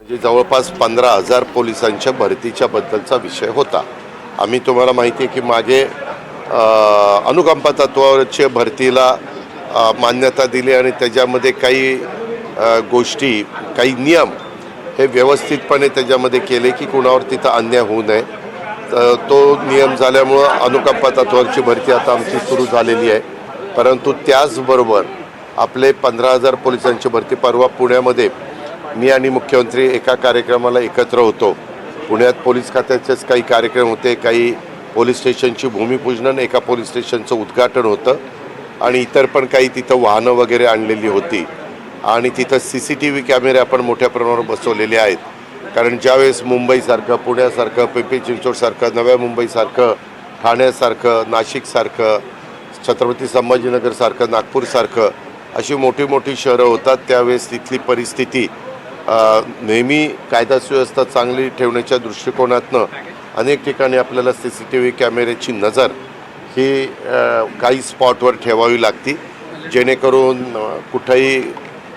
म्हणजे जवळपास 15,000 पोलिसांच्या भरतीच्या बद्दलचा विषय होता. आम्ही तुम्हाला माहिती आहे की मागे अनुकंपा तत्वावरच्या भरतीला मान्यता दिली आणि त्याच्यामध्ये काही गोष्टी, काही नियम हे व्यवस्थितपणे त्याच्यामध्ये केले की कुणावर तिथं अन्याय होऊ नये. तर तो नियम झाल्यामुळं अनुकंपा तत्वावरची भरती आता आमची सुरू झालेली आहे. परंतु त्याचबरोबर आपले 15,000 पोलिसांची भरती परवा पुण्यामध्ये मी आणि मुख्यमंत्री एका कार्यक्रमाला एकत्र होतो. पुण्यात पोलीस खात्याचेच काही कार्यक्रम होते, काही पोलीस स्टेशनची भूमिपूजन, एका पोलीस स्टेशनचं उद्घाटन होतं आणि इतर पण काही तिथं वाहनं वगैरे आणलेली होती आणि तिथं CCTV कॅमेरे आपण मोठ्या प्रमाणावर बसवलेले आहेत. कारण ज्यावेळेस मुंबईसारखं, पुण्यासारखं, पिंपरी चिंचवडसारखं, नव्या मुंबईसारखं, ठाण्यासारखं, नाशिकसारखं, छत्रपती संभाजीनगरसारखं, नागपूरसारखं अशी मोठी मोठी शहरं होतात, त्यावेळेस तिथली परिस्थिती नेहमी कायदा सुव्यवस्था चांगली ठेवण्याच्या दृष्टिकोनातनं अनेक ठिकाणी आपल्याला CCTV कॅमेऱ्याची नजर ही काही स्पॉटवर ठेवावी लागते, जेणेकरून कुठेही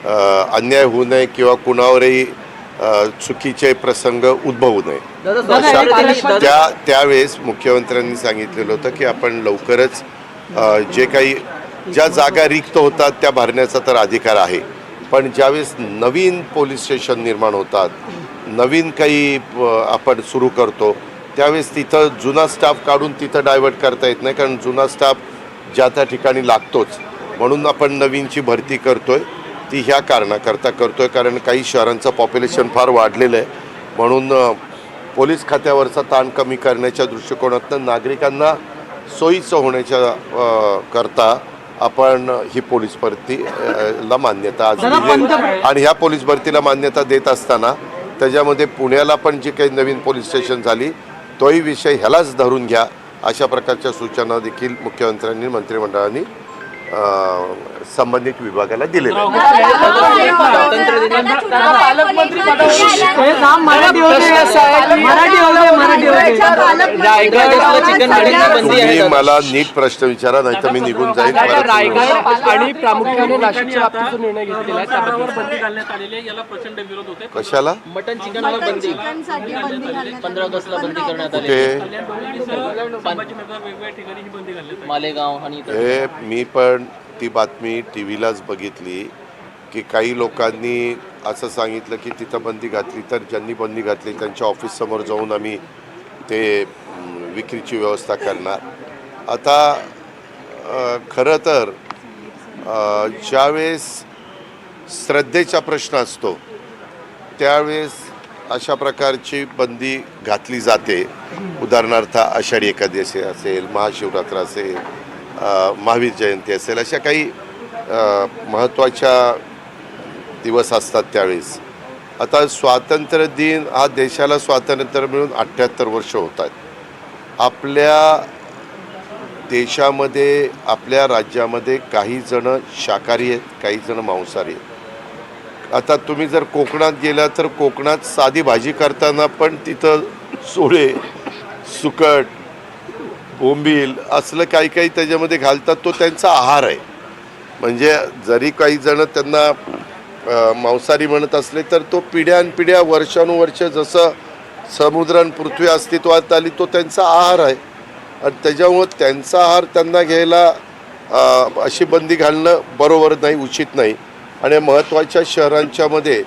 अन्याय होऊ नये किंवा कुणावरही चुकीचे प्रसंग उद्भवू नये. त्यावेळेस मुख्यमंत्र्यांनी सांगितलेलं होतं की आपण लवकरच जे काही ज्या जागा रिक्त होतात त्या भरण्याचा तर अधिकार आहे, पण ज्यावेळेस नवीन पोलीस स्टेशन निर्माण होतात, नवीन काही आपण सुरू करतो, त्यावेळेस तिथं जुना स्टाफ काढून तिथं डायव्हर्ट करता येत नाही, कारण जुना स्टाफ ज्या त्या ठिकाणी लागतोच. म्हणून आपण नवीनची भरती करतोय, ती ह्या कारणाकरता करतोय कारण काही शहरांचं पॉप्युलेशन फार वाढलेलं आहे. म्हणून पोलीस खात्यावरचा ताण कमी करण्याच्या दृष्टिकोनातून नागरिकांना सोयीचं होण्याच्या करता आपण ही पोलीस भरतीला मान्यता आज दिली आणि ह्या पोलीस भरतीला मान्यता देत असताना त्याच्यामध्ये पुण्याला पण जी काही नवीन पोलीस स्टेशन झाली तोही विषय ह्यालाच धरून घ्या, अशा प्रकारच्या सूचना देखील मुख्यमंत्र्यांनी मंत्रिमंडळाने संबंधित विभागाला दिलेल्या आहेत. तुम्ही मला नीट प्रश्न विचारा, नाही तर मी निघून जाईल. आणि प्रामुख्याने नाशिकच्या बाबतीत जो निर्णय घेतलेला आहे त्याबद्दल बंदी घालण्यात आलेली आहे, याला प्रचंड विरोध होते. कशाला? मटन चिकनवर बंदी 15 ऑगस्टला बंदी करण्यात आली. वेगवेगळ्या ठिकाणी ही बंदी घालण्यात, मालेगाव आणि हे मी पण ती बातमी TV लाच बघितली की काही लोकांनी असं सांगितलं की तिथं बंदी घातली तर ज्यांनी बंदी घातली त्यांच्या ऑफिससमोर जाऊन आम्ही ते विक्रीची व्यवस्था करणार. आता खरं तर ज्यावेळेस श्रद्धेचा प्रश्न असतो त्यावेळेस अशा प्रकारची बंदी घातली जाते. उदाहरणार्थ आषाढी एकादशी असेल, महाशिवरात्र असेल, महावीर जयंती असेल, अशा काही महत्त्वाच्या दिवस असतात त्यावेळेस. आता स्वातंत्र्य दिन हा देशाला स्वातंत्र्य मिळून 78 वर्ष होत आहेत. आपल्या देशामध्ये, आपल्या राज्यामध्ये काही जण शाकाहारी आहेत, काही जण मांसाहारी आहेत. आता तुम्ही जर कोकणात गेला तर कोकणात साधी भाजी करताना पण तिथं सोळे, सुकट, बोंबील असलं काही काही त्याच्यामध्ये घालतात. तो त्यांचा आहार आहे. म्हणजे जरी काही जण त्यांना मांसाहारी म्हणत असले तर तो पिढ्यानपिढ्या, वर्षानुवर्ष जसं समुद्र आणि पृथ्वी अस्तित्वात आली तो त्यांचा आहार आहे आणि त्याच्यामुळं त्यांचा आहार त्यांना घ्यायला अशी बंदी घालणं बरोबर नाही, उचित नाही. आणि महत्त्वाच्या शहरांच्यामध्ये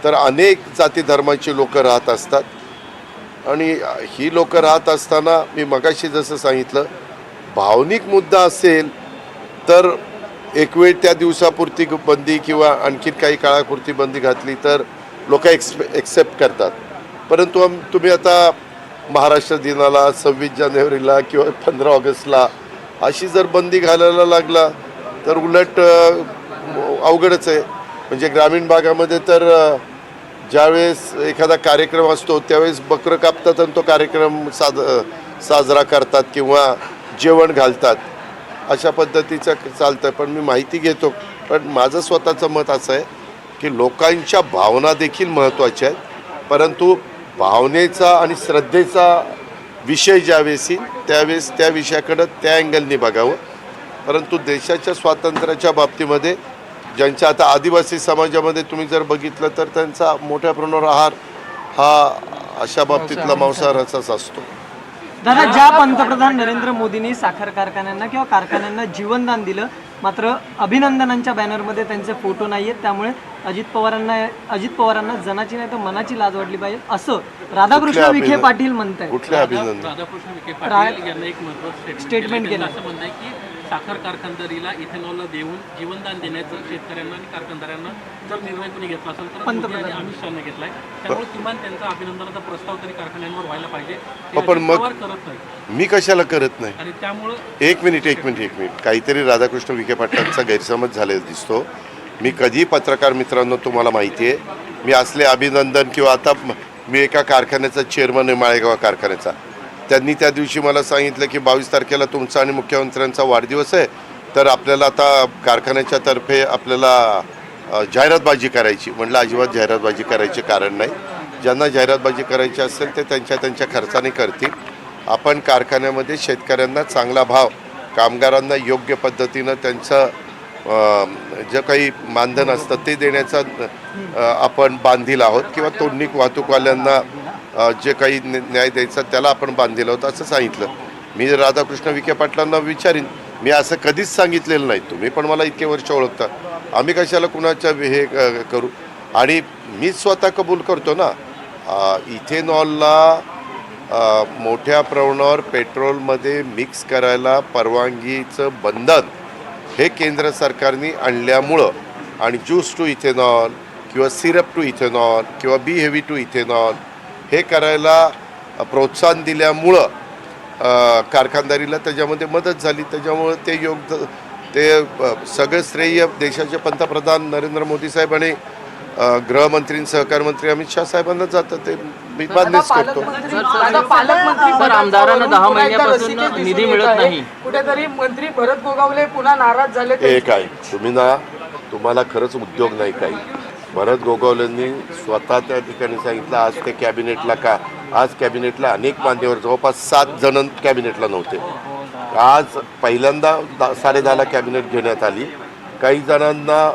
तर अनेक जाती धर्माची लोकं राहत असतात आणि ही लोकं राहत असताना मी मगाशी जसं सांगितलं, भावनिक मुद्दा असेल तर एक वेळ त्या दिवसापुरती बंदी किंवा आणखीन काही काळापुरती बंदी घातली तर लोक एक्सेप्ट करतात. परंतु तुम्ही आता महाराष्ट्र दिनाला, 26 जानेवारीला किंवा 15 ऑगस्टला अशी जर बंदी घालायला लागला तर उलट अवघडच आहे. म्हणजे ग्रामीण भागामध्ये तर ज्यावेळेस एखादा कार्यक्रम असतो त्यावेळेस बकरं कापतात आणि तो कार्यक्रम साजरा करतात किंवा जेवण घालतात, अशा पद्धतीचं चालतं. पण मी माहिती घेतो, पण माझं स्वतःचं मत असं आहे की लोकांच्या भावना देखील महत्त्वाच्या आहेत, परंतु भावनेचा आणि श्रद्धेचा विषय ज्यावेळेस येईल त्यावेळेस त्या विषयाकडं त्या अँगलने बघावं. परंतु देशाच्या स्वातंत्र्याच्या बाबतीमध्ये ज्यांच्या आता आदिवासी समाजामध्ये तुम्ही जर बघितलं तर त्यांचा मोठ्या प्रमाणावर आहार हा अशा बाबतीतला मांसाहाराचाच असतो. दादा, ज्या पंतप्रधान नरेंद्र मोदींनी साखर कारखान्यांना किंवा कारखान्यांना जीवनदान दिलं, मात्र अभिनंदनांच्या बॅनरमध्ये त्यांचे फोटो नाही आहेत, त्यामुळे अजित पवारांना जनाची नाही तर मनाची लाज वाटली पाहिजे असं राधाकृष्ण विखे पाटील म्हणतायत. कुठल्या अभिनंदन? राधाकृष्ण विखे पाटील यांना एक महत्त्वाचं स्टेटमेंट केलं. असं म्हणणं आहे की साखर कारखानदारीला इथेनॉलला देऊन जीवनदान देण्याचं शेतकऱ्यांना आणि कारखानदारांना जर निर्णय कोणी घेतला असेल तर मोदी आणि अमित शहाने घेतलाय. त्यामुळे किमान त्यांचा अभिनंदनाचा प्रस्ताव तरी कारखान्यांवर व्हायला पाहिजे. ते पण अजित मग पवार करत नाही मी कशाला करत नाही? आणि त्यामुळं एक मिनिट काहीतरी राधाकृष्ण विखे पाटलांचा गैरसमज झालेला दिसतो. मी कधी पत्रकार मित्रांनो तुम्हाला माहिती आहे, मी असले अभिनंदन किंवा आता मी एका कारखान्याचा चेअरमन आहे माळेगाव कारखान्याचा. त्यांनी त्या दिवशी मला सांगितलं की 22 तारखेला तुमचा आणि मुख्यमंत्र्यांचा वाढदिवस आहे, तर आपल्याला आता कारखान्याच्या तर्फे आपल्याला जाहिरातबाजी करायची. म्हटलं अजिबात जाहिरातबाजी करायचे कारण नाही. ज्यांना जाहिरातबाजी करायची असेल ते त्यांच्या खर्चाने करतील. आपण कारखान्यामध्ये शेतकऱ्यांना चांगला भाव, कामगारांना योग्य पद्धतीनं त्यांचं जे काही मानधन असतं ते देण्याचा आपण बांधील आहोत, किंवा तोडणी वाहतूकवाल्यांना जे काही न्याय द्यायचा त्याला आपण बांधील आहोत असं सांगितलं. मी राधाकृष्ण विखे पाटलांना विचारीन, मी असं कधीच सांगितलेलं नाही. तुम्ही पण मला इतके वर्ष ओळखता, आम्ही कशाला कुणाच्या हे करू. आणि मी स्वतः कबूल करतो ना, इथेनॉलला मोठ्या प्रमाणावर पेट्रोलमध्ये मिक्स करायला परवानगीचं बंधन हे केंद्र सरकारने आणल्यामुळं, आणि ज्यूस टू इथेनॉल किंवा सिरप टू इथेनॉल किंवा बी हेवी टू इथेनॉल हे करायला प्रोत्साहन दिल्यामुळं कारखानदारीला त्याच्यामध्ये मदत झाली. त्याच्यामुळं ते सगळं श्रेय देशाचे पंतप्रधान नरेंद्र मोदी साहेब आणि गृहमंत्री सहकार मंत्री अमित शाह साहेबांना जातं. ते मी मान्यच करतो. सर, आमदारांना 10 महिन्यापासून निधी मिळत नाही. कुठेतरी मंत्री भरत गोगावले पुन्हा नाराज झाले. हे काय तुम्हाला खरंच उद्योग नाही काही. भरत गोगावलेंनी स्वतः त्या ठिकाणी सांगितलं, आज ते कॅबिनेटला आज कॅबिनेटला अनेक मान्यवर जवळपास 7 जण कॅबिनेटला नव्हते. आज पहिल्यांदा 10:30ला कॅबिनेट घेण्यात आली. काही जणांना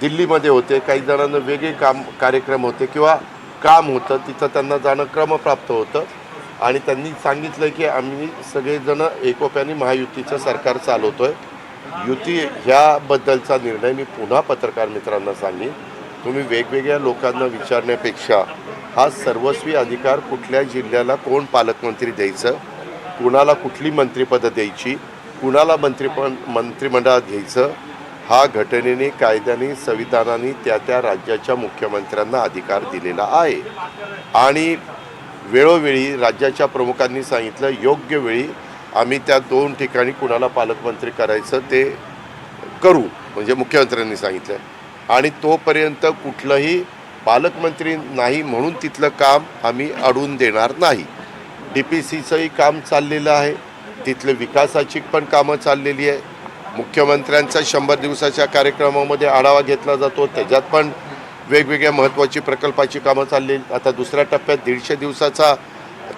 दिल्लीमध्ये होते, काही जणांना वेगळे कार्यक्रम होते किंवा काम होतं, तिथं त्यांना जाणं क्रमप्राप्त होतं. आणि त्यांनी सांगितलं की आम्ही सगळेजण एकोप्याने महायुतीचं सरकार चालवतोय. युती ह्याबद्दलचा निर्णय मी पुन्हा पत्रकार मित्रांना सांगेन. तुम्ही वेगवेगळ्या लोकांना विचारण्यापेक्षा हा सर्वस्वी अधिकार कुठल्या जिल्ह्याला कोण पालकमंत्री द्यायचं, कुणाला कुठली मंत्रिपदं द्यायची, कुणाला मंत्रिमंडळात घ्यायचं, हा घटनेने, कायद्याने, संविधानाने त्या राज्याच्या मुख्यमंत्र्यांना अधिकार दिलेला आहे. आणि वेळोवेळी राज्याच्या प्रमुखांनी सांगितलं, योग्य वेळी आम्ही त्या 2 ठिकाणी कुणाला पालकमंत्री करायचं ते करू, म्हणजे मुख्यमंत्र्यांनी सांगितलं. आणि तोपर्यंत कुठलंही पालकमंत्री नाही म्हणून तिथलं काम आम्ही अडवून देणार नाही. DPCचंही काम चाललेलं आहे, तिथले विकासाची पण कामं चाललेली आहे. मुख्यमंत्र्यांचा 100 दिवसाच्या कार्यक्रमामध्ये आढावा घेतला जातो, त्याच्यात पण वेगवेगळ्या महत्त्वाची प्रकल्पाची कामं चालली. आता दुसऱ्या टप्प्यात 150 दिवसाचा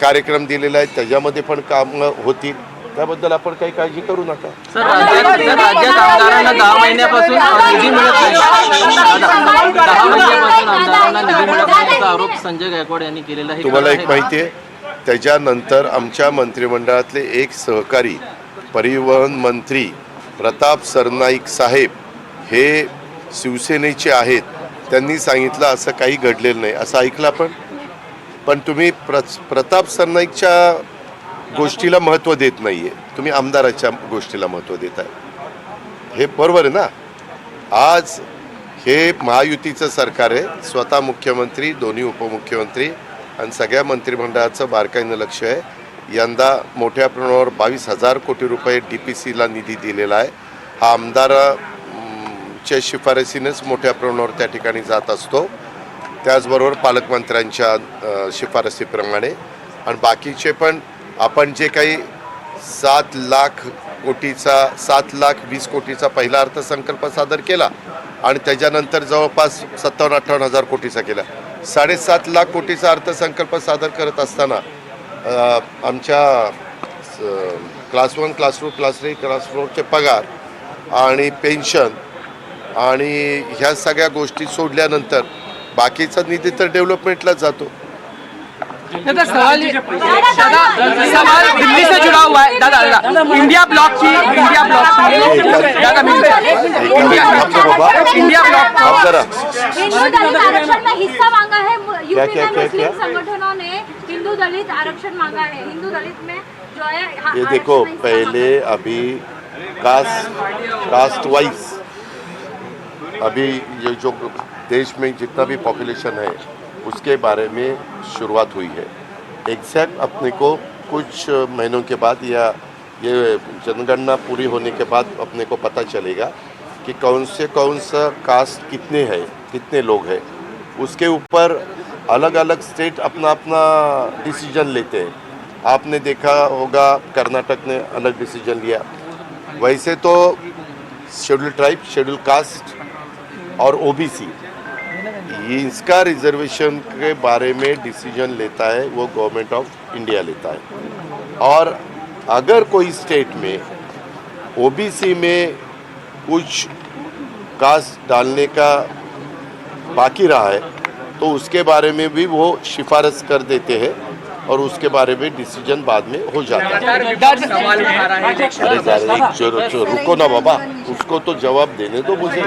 कार्यक्रम दिलेला आहे, त्याच्यामध्ये पण कामं होतील. त्याबद्दल आपण काही काळजी करू नका. सर, राज्यात आमदारांना 10 महिन्यापासून निधी मिळत नाही. 10 महिन्यापासून आमदारांना निधी मिळत नाही असा आरोप संजय गायकवाड यांनी केलेला आहे. तुम्हाला एक माहिती आहे, त्याच्यानंतर आमच्या मंत्रिमंडळातले एक सहकारी परिवहन मंत्री प्रताप सरनाईक साहेब हे शिवसेनेचे आहेत. त्यांनी सांगितलं असं काही घडलेलं नाही, असं ऐकलं. पण तुम्ही प्रताप सरनाईकच्या गोष्टीला महत्त्व देत नाही आहे, तुम्ही आमदाराच्या गोष्टीला महत्त्व देत आहे. हे बरोबर आहे ना? आज हे महायुतीचं सरकार आहे. स्वतः मुख्यमंत्री, दोन्ही उपमुख्यमंत्री आणि सगळ्या मंत्रिमंडळाचं बारकाईनं लक्ष आहे. यंदा मोठ्या प्रमाणावर 22,000 कोटी रुपये DPCला निधी दिलेला आहे. हा आमदाराच्या शिफारसीनेच मोठ्या प्रमाणावर त्या ठिकाणी जात असतो, त्याचबरोबर पालकमंत्र्यांच्या शिफारसीप्रमाणे. आणि बाकीचे पण आपण जे काही 7,20 कोटीचा पहिला अर्थसंकल्प सादर केला आणि त्याच्यानंतर जवळपास 57-58 हजार कोटीचा केला. 7.5 लाख कोटीचा अर्थसंकल्प सादर करत असताना आमच्या क्लास 1, क्लास 2, क्लास 3, क्लास 4चे पगार आणि पेन्शन आणि ह्या सगळ्या गोष्टी सोडल्यानंतर बाकीचा निधी तर डेव्हलपमेंटला जातो. दादा सवाल दिल्ली से जुड़ा हुआ है दादा इंडिया ब्लॉक की दादा इंडिया ब्लॉक अब जरा हिंदू दलित आरक्षण में हिस्सा मांगा है यूपी क्या, में क्या? मुस्लिम संगठनों ने हिंदू दलित आरक्षण मांगा है हिंदू दलित में जो है ये देखो पहले अभी कास्ट वाइज अभी ये जो देश में जितना भी पॉपुलेशन है उसके बारे में शुरुआत हुई है. एग्जैक्ट अपने को कुछ महीनों के बाद या ये जनगणना पूरी होने के बाद अपने को पता चलेगा कि कौन सा कास्ट कितने हैं, कितने लोग हैं. उसके ऊपर अलग अलग स्टेट अपना अपना डिसीजन लेते हैं. आपने देखा होगा कर्नाटक ने अलग डिसीजन लिया. वैसे तो शेड्यूल ट्राइब, शेड्यूल कास्ट और ओबीसी इसका रिजर्वेशन के बारे में डिसीजन लेता है वो गवर्नमेंट ऑफ इंडिया लेता है. और अगर कोई स्टेट में ओबीसी में कुछ कास्ट डालने का बाकी रहा है तो उसके बारे में भी वो सिफारिश कर देते हैं और उसके बारे में डिसीजन बाद में हो जाता है. अरे जरा रुको ना बाबा, उसको तो जवाब देने दो मुझे.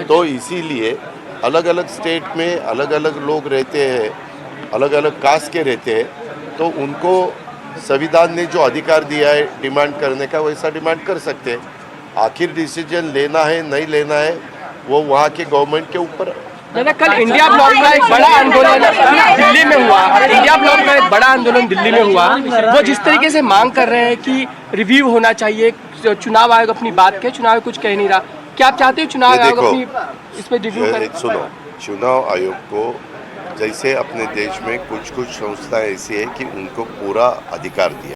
तो इसीलिए अलग अलग स्टेट में अलग अलग लोग रहते हैं, अलग अलग कास्ट के रहते हैं, तो उनको संविधान ने जो अधिकार दिया है डिमांड करने का वैसा डिमांड कर सकते हैं. आखिर डिसीजन लेना है नहीं लेना है वो वहाँ के गवर्नमेंट के ऊपर है. दादा कल इंडिया ब्लॉक का एक बड़ा आंदोलन दिल्ली में हुआ. इंडिया ब्लॉक का एक बड़ा आंदोलन दिल्ली में हुआ. वो जिस तरीके से मांग कर रहे हैं कि रिव्यू होना चाहिए, चुनाव आयोग अपनी बात के चुनाव कुछ कह नहीं रहा, क्या आप चाहते हो चुनाव आयोग अपनी इस पर रिव्यू करे? सुनो, चुनाव आयोग को जैसे अपने देश में कुछ संस्थाएं ऐसी है कि उनको पूरा अधिकार दिया